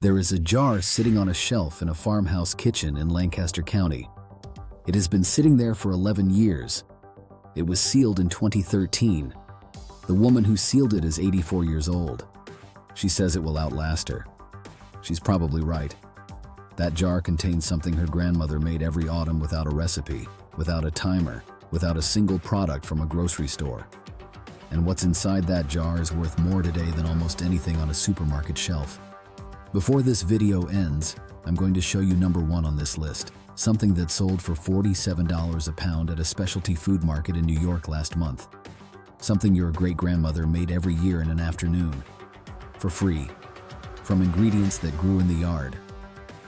There is a jar sitting on a shelf in a farmhouse kitchen in Lancaster County. It has been sitting there for 11 years. It was sealed in 2013. The woman who sealed it is 84 years old. She says it will outlast her. She's probably right. That jar contains something her grandmother made every autumn without a recipe, without a timer, without a single product from a grocery store. And what's inside that jar is worth more today than almost anything on a supermarket shelf. Before this video ends, I'm going to show you number 1 on this list, something that sold for $47 a pound at a specialty food market in New York last month. Something your great-grandmother made every year in an afternoon, for free, from ingredients that grew in the yard.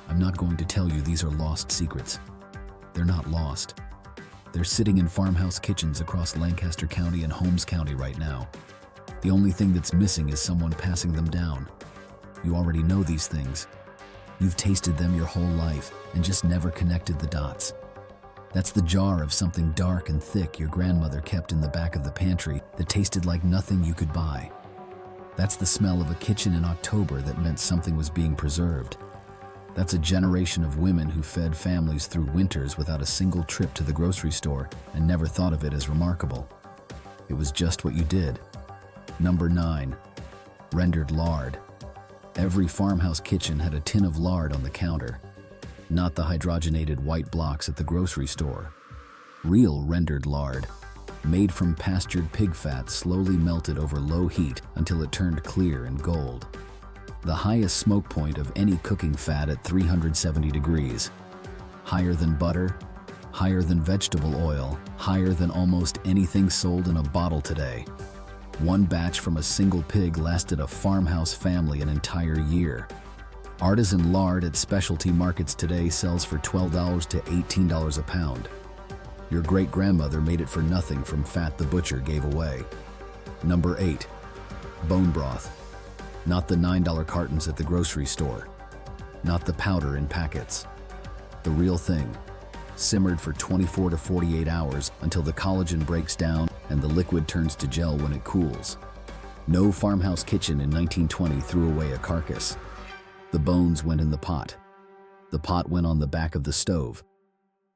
I'm not going to tell you these are lost secrets. They're not lost. They're sitting in farmhouse kitchens across Lancaster County and Holmes County right now. The only thing that's missing is someone passing them down. You already know these things. You've tasted them your whole life and just never connected the dots. That's the jar of something dark and thick your grandmother kept in the back of the pantry that tasted like nothing you could buy. That's the smell of a kitchen in October that meant something was being preserved. That's a generation of women who fed families through winters without a single trip to the grocery store and never thought of it as remarkable. It was just what you did. Number 9. Rendered lard. Every farmhouse kitchen had a tin of lard on the counter, not the hydrogenated white blocks at the grocery store. Real rendered lard, made from pastured pig fat slowly melted over low heat until it turned clear and gold. The highest smoke point of any cooking fat at 370 degrees. Higher than butter, higher than vegetable oil, higher than almost anything sold in a bottle today. One batch from a single pig lasted a farmhouse family an entire year. Artisan lard at specialty markets today sells for $12 to $18 a pound. Your great-grandmother made it for nothing from fat the butcher gave away. Number 8. Bone broth. Not the $9 cartons at the grocery store. Not the powder in packets. The real thing. Simmered for 24 to 48 hours until the collagen breaks down and the liquid turns to gel when it cools. No farmhouse kitchen in 1920 threw away a carcass. The bones went in the pot. The pot went on the back of the stove.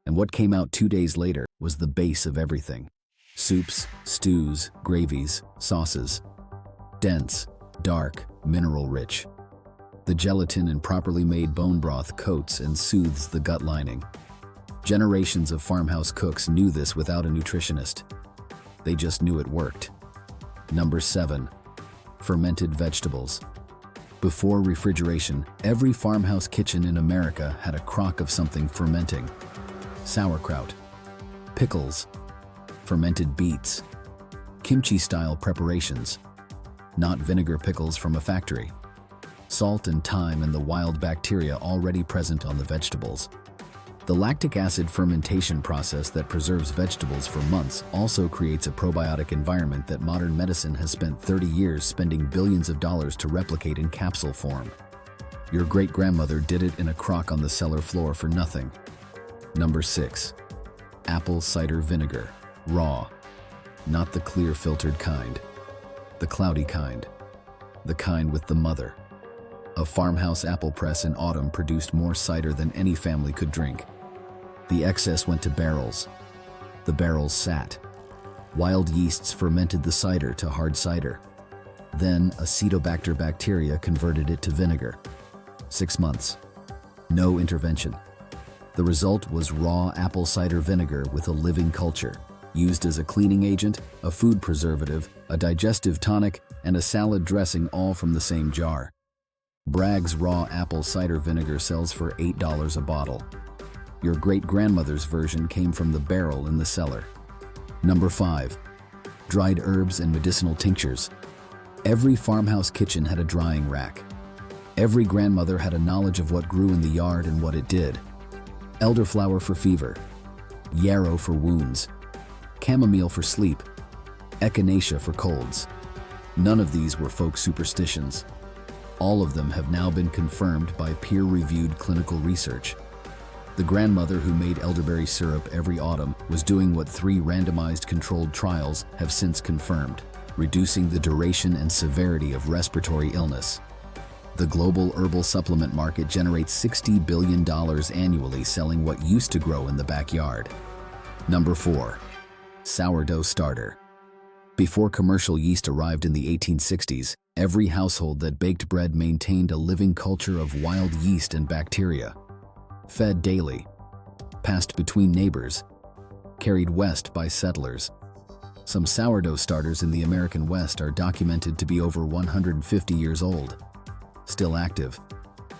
And what came out 2 days later was the base of everything. Soups, stews, gravies, sauces. Dense, dark, mineral-rich. The gelatin in properly made bone broth coats and soothes the gut lining. Generations of farmhouse cooks knew this without a nutritionist. They just knew it worked. Number 7. Fermented vegetables. Before refrigeration, every farmhouse kitchen in America had a crock of something fermenting. Sauerkraut, pickles, fermented beets, kimchi-style preparations, not vinegar pickles from a factory. Salt and thyme and the wild bacteria already present on the vegetables. The lactic acid fermentation process that preserves vegetables for months also creates a probiotic environment that modern medicine has spent 30 years spending billions of dollars to replicate in capsule form. Your great-grandmother did it in a crock on the cellar floor for nothing. Number 6. Apple cider vinegar, raw. Not the clear filtered kind. The cloudy kind. The kind with the mother. A farmhouse apple press in autumn produced more cider than any family could drink. The excess went to barrels. The barrels sat. Wild yeasts fermented the cider to hard cider. Then Acetobacter bacteria converted it to vinegar. 6 months. No intervention. The result was raw apple cider vinegar with a living culture, used as a cleaning agent, a food preservative, a digestive tonic, and a salad dressing, all from the same jar. Bragg's raw apple cider vinegar sells for $8 a bottle. Your great-grandmother's version came from the barrel in the cellar. Number 5. Dried herbs and medicinal tinctures. Every farmhouse kitchen had a drying rack. Every grandmother had a knowledge of what grew in the yard and what it did. Elderflower for fever, yarrow for wounds, chamomile for sleep, echinacea for colds. None of these were folk superstitions. All of them have now been confirmed by peer-reviewed clinical research. The grandmother who made elderberry syrup every autumn was doing what 3 randomized controlled trials have since confirmed, reducing the duration and severity of respiratory illness. The global herbal supplement market generates $60 billion annually selling what used to grow in the backyard. Number 4. Sourdough starter. Before commercial yeast arrived in the 1860s, every household that baked bread maintained a living culture of wild yeast and bacteria. Fed daily, passed between neighbors, carried west by settlers. Some sourdough starters in the American West are documented to be over 150 years old. Still active,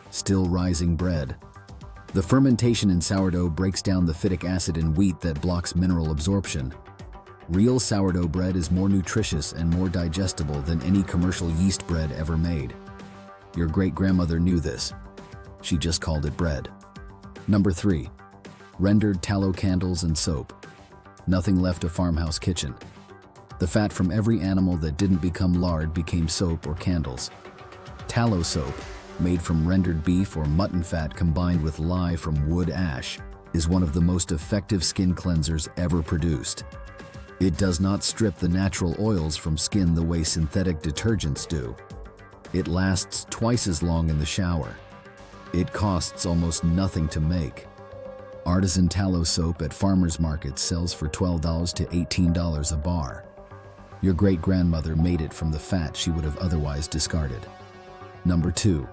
still rising bread. The fermentation in sourdough breaks down the phytic acid in wheat that blocks mineral absorption. Real sourdough bread is more nutritious and more digestible than any commercial yeast bread ever made. Your great-grandmother knew this. She just called it bread. Number 3. Rendered tallow candles and soap. Nothing left a farmhouse kitchen. The fat from every animal that didn't become lard became soap or candles. Tallow soap, made from rendered beef or mutton fat combined with lye from wood ash, is one of the most effective skin cleansers ever produced. It does not strip the natural oils from skin the way synthetic detergents do. It lasts twice as long in the shower. It costs almost nothing to make. Artisan tallow soap at farmers markets sells for $12 to $18 a bar. Your great-grandmother made it from the fat she would have otherwise discarded. Number 2.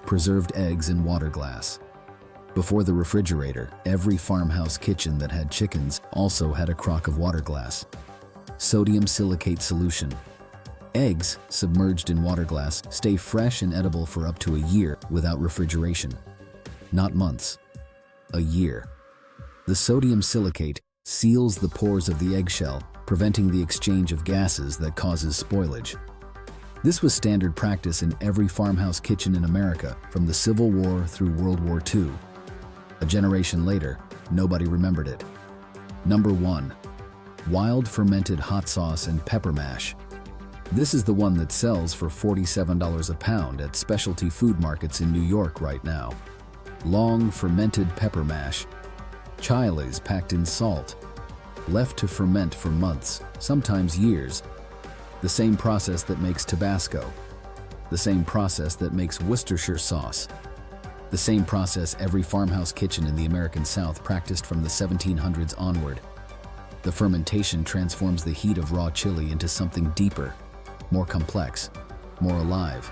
Preserved eggs in water glass. Before the refrigerator, every farmhouse kitchen that had chickens also had a crock of water glass. Sodium silicate solution. Eggs, submerged in water glass, stay fresh and edible for up to a year without refrigeration. Not months. A year. The sodium silicate seals the pores of the eggshell, preventing the exchange of gases that causes spoilage. This was standard practice in every farmhouse kitchen in America from the Civil War through World War II. A generation later, nobody remembered it. Number 1. Wild fermented hot sauce and pepper mash. This is the one that sells for $47 a pound at specialty food markets in New York right now. Long fermented pepper mash. Chiles packed in salt. Left to ferment for months, sometimes years. The same process that makes Tabasco. The same process that makes Worcestershire sauce. The same process every farmhouse kitchen in the American South practiced from the 1700s onward. The fermentation transforms the heat of raw chili into something deeper, more complex, more alive.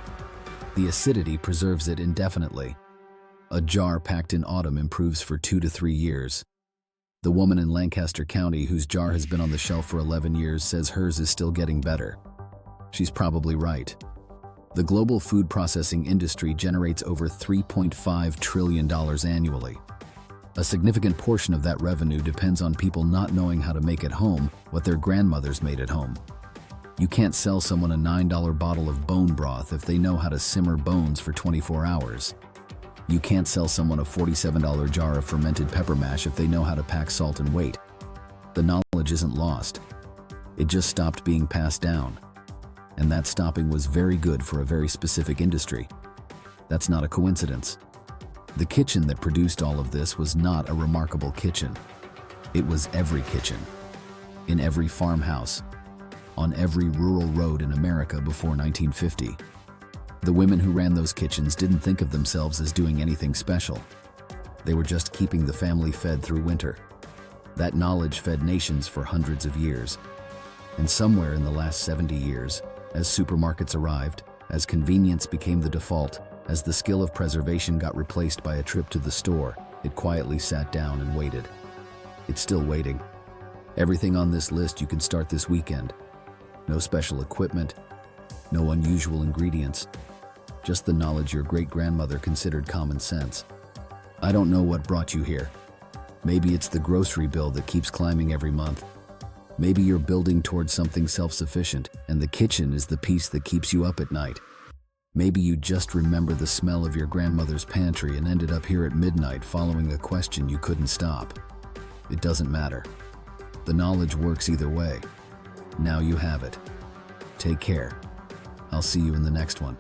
The acidity preserves it indefinitely. A jar packed in autumn improves for 2 to 3 years. The woman in Lancaster County whose jar has been on the shelf for 11 years says hers is still getting better. She's probably right. The global food processing industry generates over $3.5 trillion annually. A significant portion of that revenue depends on people not knowing how to make at home what their grandmothers made at home. You can't sell someone a $9 bottle of bone broth if they know how to simmer bones for 24 hours. You can't sell someone a $47 jar of fermented pepper mash if they know how to pack salt and weight. The knowledge isn't lost. It just stopped being passed down. And that stopping was very good for a very specific industry. That's not a coincidence. The kitchen that produced all of this was not a remarkable kitchen. It was every kitchen. In every farmhouse. On every rural road in America before 1950. The women who ran those kitchens didn't think of themselves as doing anything special. They were just keeping the family fed through winter. That knowledge fed nations for hundreds of years. And somewhere in the last 70 years, as supermarkets arrived, as convenience became the default, as the skill of preservation got replaced by a trip to the store, it quietly sat down and waited. It's still waiting. Everything on this list you can start this weekend. No special equipment, no unusual ingredients. Just the knowledge your great-grandmother considered common sense. I don't know what brought you here. Maybe it's the grocery bill that keeps climbing every month. Maybe you're building towards something self-sufficient, and the kitchen is the piece that keeps you up at night. Maybe you just remember the smell of your grandmother's pantry and ended up here at midnight following a question you couldn't stop. It doesn't matter. The knowledge works either way. Now you have it. Take care. I'll see you in the next one.